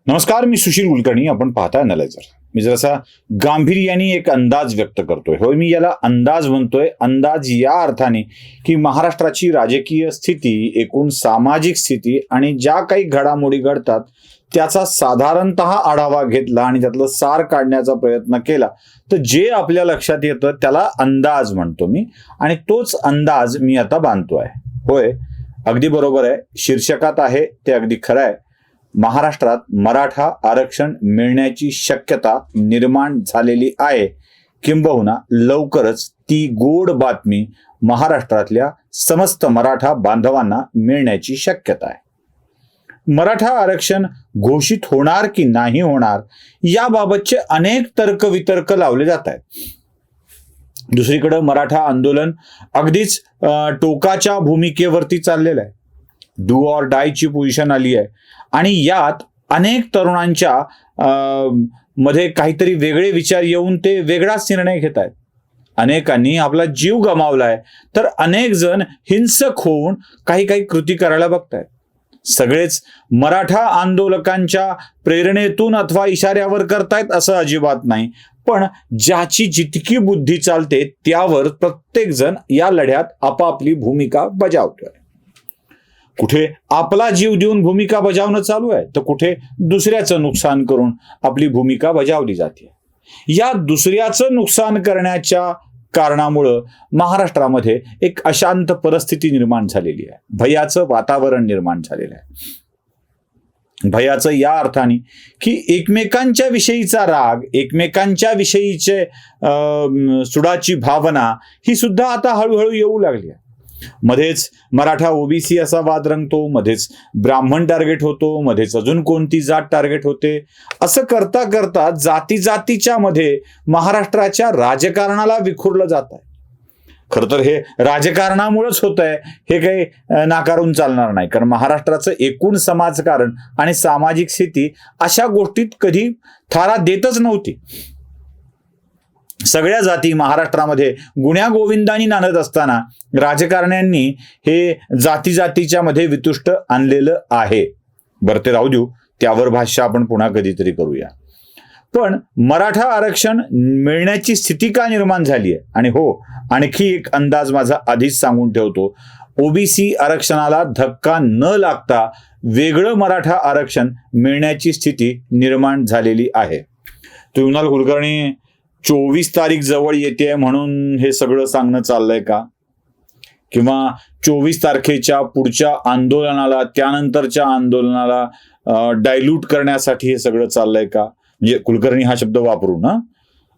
नमस्कार, मी सुशील कुलकर्णी. आपण पाहताय अॅनालायझर. मी जरासा गांभीर्याने एक अंदाज व्यक्त करतोय. होय, मी याला अंदाज म्हणतोय. अंदाज या अर्थाने की महाराष्ट्राची राजकीय स्थिती, एकूण सामाजिक स्थिती आणि ज्या काही घडामोडी घडतात त्याचा साधारणतः आढावा घेतला आणि त्यातलं सार काढण्याचा प्रयत्न केला तर जे आपल्या लक्षात येतं त्याला अंदाज म्हणतो मी. आणि तोच अंदाज मी आता बांधतोय. होय, अगदी बरोबर आहे. शीर्षकात आहे ते अगदी खरं आहे. महाराष्ट्रात मराठा आरक्षण मिळण्याची शक्यता निर्माण झालेली आहे, किंबहुना लवकरच ती गोड बातमी महाराष्ट्रातल्या समस्त मराठा बांधवांना मिळण्याची शक्यता आहे. मराठा आरक्षण घोषित होणार की नाही होणार याबाबतचे अनेक तर्कवितर्क लावले जात आहेत. दुसरीकडे मराठा आंदोलन अगदीच टोकाच्या भूमिकेवरती चाललेलं आहे. डू ऑर डायची पोझिशन आली आहे आणि यात अनेक तरुणांच्या मध्ये काहीतरी वेगळे विचार येऊन ते वेगळाच निर्णय घेत आहेत. अनेकांनी आपला जीव गमावलाय तर अनेक जण हिंसक होऊन काही काही कृती करायला बघतायत. सगळेच मराठा आंदोलकांच्या प्रेरणेतून अथवा इशाऱ्यावर करतायत असं अजिबात नाही, पण ज्याची जितकी बुद्धी चालते त्यावर प्रत्येक जण या लढ्यात आपापली भूमिका बजावतोय. कुठे आपला जीव देऊन भूमिका बजावणं चालू आहे तर कुठे दुसऱ्याचं नुकसान करून आपली भूमिका बजावली जाते. या दुसऱ्याचं नुकसान करण्याच्या कारणामुळं महाराष्ट्रामध्ये एक अशांत परिस्थिती निर्माण झालेली आहे. भयाचं वातावरण निर्माण झालेलं आहे. भयाचं या अर्थाने की एकमेकांच्या विषयीचा राग, एकमेकांच्या विषयीचे सुडाची भावना ही सुद्धा आता हळूहळू येऊ लागली आहे. मध्येच मराठा ओबीसी असा वाद रंगतो, मध्येच ब्राह्मण टार्गेट होतो, मध्येच अजून कोणती जात टार्गेट होते. असं करता करता जाती जातीच्या मध्ये महाराष्ट्राच्या राजकारणाला विखुरलं जात आहे. खरं तर हे राजकारणामुळेच होत आहे हे काही नाकारून चालणार नाही, कारण महाराष्ट्राचं एकूण समाजकारण आणि सामाजिक स्थिती अशा गोष्टीत कधी थारा देतच नव्हती. सगळ्या जाती महाराष्ट्रामध्ये गुण्या गोविंदानी नांदत असताना राजकारण्यांनी हे जाती जातीच्या मध्ये वितुष्ट आणलेलं आहे. बरं, ते राहू देऊ, त्यावर भाष्य आपण पुन्हा कधीतरी करूया. पण मराठा आरक्षण मिळण्याची स्थिती का निर्माण झाली आहे? आणि हो, आणखी एक अंदाज माझा आधीच सांगून ठेवतो. ओबीसी आरक्षणाला धक्का न लागता वेगळं मराठा आरक्षण मिळण्याची स्थिती निर्माण झालेली आहे. तुम्ही कुलकर्णी 24 तारीख जवळ येते म्हणून हे सगळं सांगणं चाललंय का? किंवा 24 तारखेच्या पुढच्या आंदोलनाला, त्यानंतरच्या आंदोलनाला डायल्यूट करण्यासाठी हे सगळं चाललंय का? म्हणजे कुलकर्णी हा शब्द वापरू ना,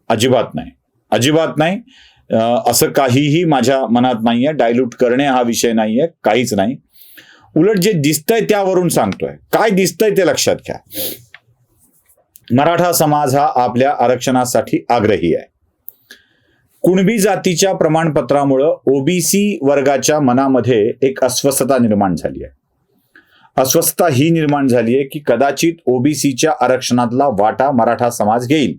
अजिबात नाही, अजिबात नाही. असं काहीही माझ्या मनात नाहीये. डायल्यूट करणे हा विषय नाहीये, काहीच नाही. उलट जे दिसतंय त्यावरून सांगतोय. काय दिसतंय ते लक्षात घ्या. मराठा समाज हा आपल्या आरक्षणासाठी आग्रही आहे. कुणबी जातीच्या प्रमाणपत्रामुळं ओबीसी वर्गाच्या मनामध्ये एक अस्वस्थता निर्माण झाली आहे. अस्वस्थता ही निर्माण झाली आहे की कदाचित ओबीसीच्या आरक्षणातला वाटा मराठा समाज घेईल.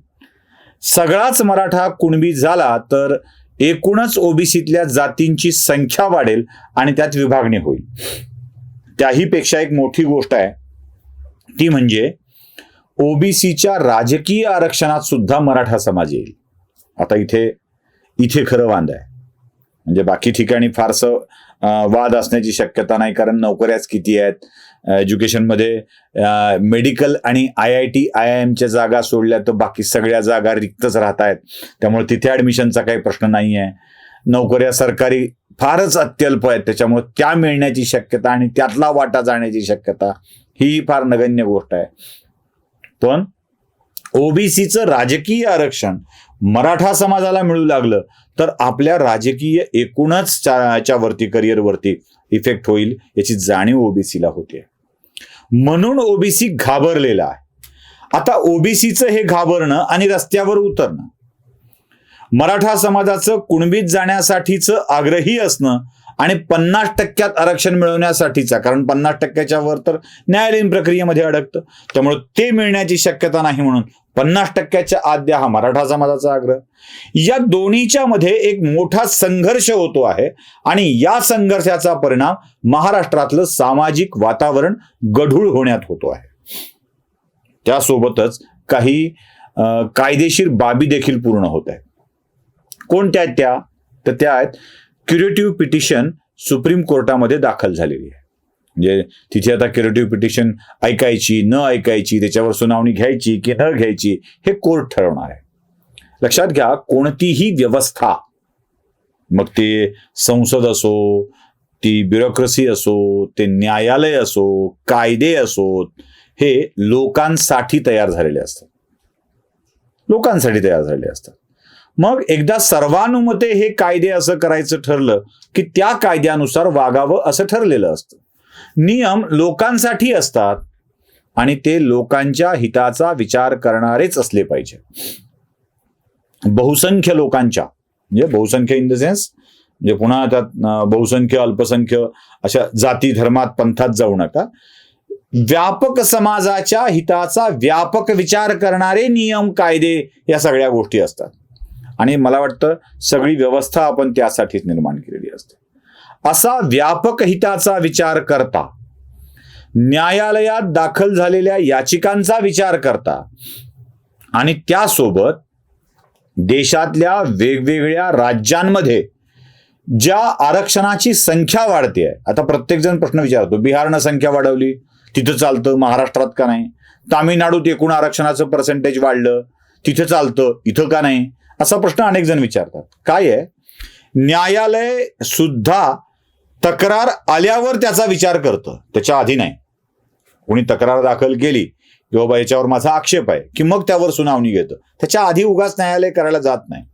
सगळाच मराठा कुणबी झाला तर एकूणच ओबीसीतल्या जातींची संख्या वाढेल आणि त्यात विभागणी होईल. त्याही पेक्षा एक मोठी गोष्ट आहे ती म्हणजे ओबीसीच्या राजकीय आरक्षणात सुद्धा मराठा समाज येईल. आता इथे खरं वाद आहे. म्हणजे बाकी ठिकाणी फारसं वाद असण्याची शक्यता नाही, कारण नोकऱ्याच किती आहेत. एज्युकेशनमध्ये मेडिकल आणि IIT IIMच्या जागा सोडल्या तर बाकी सगळ्या जागा रिक्तच राहत आहेत. त्यामुळे तिथे ऍडमिशनचा काही प्रश्न नाही आहे. नोकऱ्या सरकारी फारच अत्यल्प आहेत, त्याच्यामुळे त्या मिळण्याची शक्यता आणि त्यातला वाटा जाण्याची शक्यता ही फार नगण्य गोष्ट आहे. पण ओबीसीचं राजकीय आरक्षण मराठा समाजाला मिळू लागलं तर आपल्या राजकीय एकूणच वरती, करिअरवरती इफेक्ट होईल याची जाणीव ओबीसीला होते. म्हणून ओबीसी घाबरलेला आहे. आता ओबीसीचं हे घाबरणं आणि रस्त्यावर उतरणं, मराठा समाजाचं कुणबीत जाण्यासाठीचं आग्रही असणं आणि 50% आरक्षण मिळवण्यासाठीचा, कारण 50%च्या वर तर न्यायालयीन प्रक्रियेमध्ये अडकतं, त्यामुळे ते मिळण्याची शक्यता नाही म्हणून 50%च्या आत द्या हा मराठा समाजाचा आग्रह. या दोन्हीच्या मध्ये एक मोठा संघर्ष होतो आहे आणि या संघर्षाचा परिणाम महाराष्ट्रातलं सामाजिक वातावरण गढूळ होण्यात होतो आहे. त्यासोबतच काही कायदेशीर बाबी देखील पूर्ण होत आहेत. कोणत्या आहेत त्या? तर त्या आहेत क्युरेटिव्ह पिटिशन सुप्रीम कोर्टामध्ये दाखल झालेली आहे. म्हणजे तिथे आता क्युरेटिव्ह पिटिशन ऐकायची न ऐकायची, त्याच्यावर सुनावणी घ्यायची की न घ्यायची हे कोर्ट ठरवणार आहे. लक्षात घ्या, कोणतीही व्यवस्था, मग ते संसद असो, ती ब्युरोक्रेसी असो, ते न्यायालय असो, कायदे असोत, हे लोकांसाठी तयार झालेले असतात. लोकांसाठी तयार झालेले असतात. मग एकदा सर्वानुमते हे कायदे असं करायचं ठरलं की त्या कायद्यानुसार वागावं असं ठरलेलं असतं. नियम लोकांसाठी असतात आणि ते लोकांच्या हिताचा विचार करणारेच असले पाहिजे. बहुसंख्य लोकांच्या, म्हणजे बहुसंख्य इन द सेन्स म्हणजे पुन्हा त्यात बहुसंख्य अल्पसंख्य अशा जाती धर्मात पंथात जाऊ नका. व्यापक समाजाच्या हिताचा व्यापक विचार करणारे नियम कायदे या सगळ्या गोष्टी असतात. आणि मला वाटतं सगळी व्यवस्था आपण त्यासाठीच निर्माण केलेली असते. असा व्यापक हिताचा विचार करता, न्यायालयात दाखल झालेल्या याचिकांचा विचार करता आणि त्यासोबत देशातल्या वेगवेगळ्या राज्यांमध्ये ज्या आरक्षणाची संख्या वाढते आहे. आता प्रत्येक जण प्रश्न विचारतो, बिहारनं संख्या वाढवली तिथं चालतं, महाराष्ट्रात का नाही? तामिळनाडूत एकूण आरक्षणाचं पर्सेंटेज वाढलं तिथं चालतं, इथं का नाही? असा प्रश्न अनेक जण विचारतात. काय आहे, न्यायालय सुद्धा तक्रार आल्यावर त्याचा विचार करतं, त्याच्या आधी नाही. कोणी तक्रार दाखल केली की बाबा याच्यावर माझा आक्षेप आहे की मग त्यावर सुनावणी घेतं, त्याच्या आधी उगाच न्यायालय करायला जात नाही.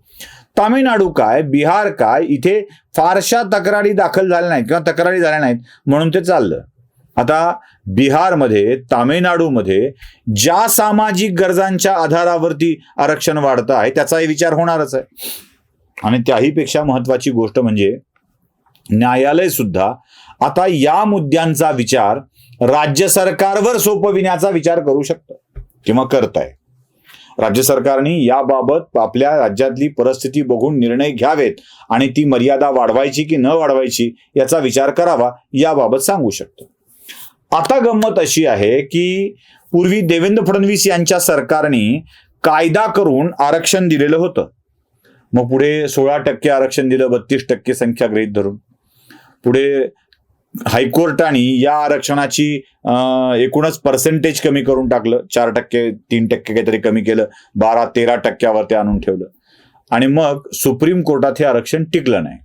तामिळनाडू काय, बिहार काय, इथे फारशा तक्रारी दाखल झाल्या नाहीत किंवा तक्रारी झाल्या नाहीत म्हणून ते चाललं. आता बिहारमध्ये, तामिळनाडूमध्ये ज्या सामाजिक गरजांच्या आधारावरती आरक्षण वाढतं आहे त्याचाही विचार होणारच आहे. आणि त्याहीपेक्षा महत्वाची गोष्ट म्हणजे न्यायालय सुद्धा आता या मुद्द्यांचा विचार राज्य सरकारवर सोपविण्याचा विचार करू शकतं किंवा करत आहे. राज्य सरकारने याबाबत आपल्या राज्यातली परिस्थिती बघून निर्णय घ्यावेत आणि ती मर्यादा वाढवायची की न वाढवायची याचा विचार करावा, याबाबत सांगू शकतं. आता गंमत अशी आहे की पूर्वी देवेंद्र फडणवीस यांच्या सरकारने कायदा करून आरक्षण दिलेलं होतं. मग पुढे 16% आरक्षण दिलं, 32% संख्या गृहीत धरून. पुढे हायकोर्टाने या आरक्षणाची एकूणच पर्सेंटेज कमी करून टाकलं, 4%, 3% काहीतरी कमी केलं, 12-13% ते आणून ठेवलं. आणि मग सुप्रीम कोर्टात हे आरक्षण टिकलं नाही.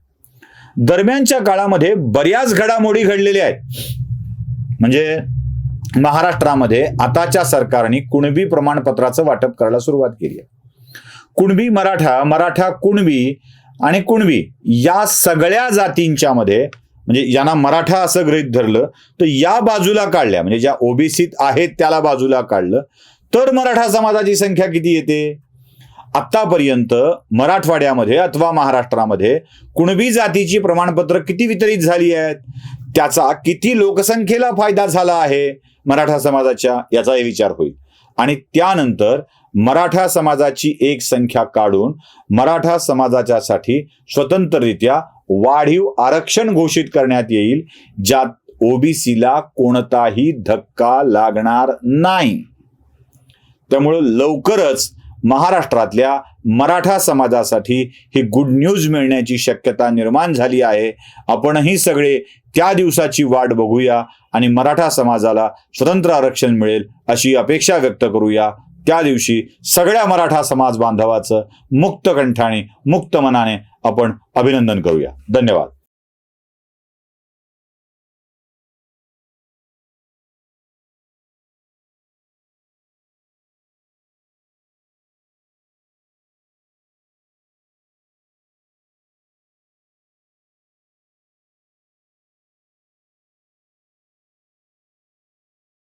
दरम्यानच्या काळामध्ये बऱ्याच घडामोडी घडलेल्या आहेत. म्हणजे महाराष्ट्रामध्ये आताच्या सरकारने कुणबी प्रमाणपत्राचं वाटप करायला सुरुवात केली आहे. कुणबी मराठा, मराठा कुणबी आणि कुणबी या सगळ्या जातींच्या मध्ये, म्हणजे यांना मराठा असं गृहीत धरलं तर या बाजूला काढल्या, म्हणजे ज्या ओबीसीत आहेत त्याला बाजूला काढलं तर मराठा समाजाची संख्या किती येते? आतापर्यंत मराठवाड्यामध्ये अथवा महाराष्ट्रामध्ये कुणबी जातीची प्रमाणपत्र किती वितरित झाली आहेत, त्याचा किती लोकसंख्येला फायदा झाला आहे मराठा समाजाच्या, याचाही विचार होईल. आणि त्यानंतर मराठा समाजाची एक संख्या काढून मराठा समाजाच्यासाठी स्वतंत्ररित्या वाढीव आरक्षण घोषित करण्यात येईल, ज्यात ओबीसीला कोणताही धक्का लागणार नाही. त्यामुळे लवकरच महाराष्ट्रातल्या मराठा समाजासाठी ही गुड न्यूज मिळण्याची शक्यता निर्माण झाली आहे. आपणही सगळे त्या दिवसाची वाट बघूया आणि मराठा समाजाला स्वतंत्र आरक्षण मिळेल अशी अपेक्षा व्यक्त करूया. त्या दिवशी सगळ्या मराठा समाज बांधवाचं मुक्त कंठाने, मुक्त मनाने आपण अभिनंदन करूया. धन्यवाद.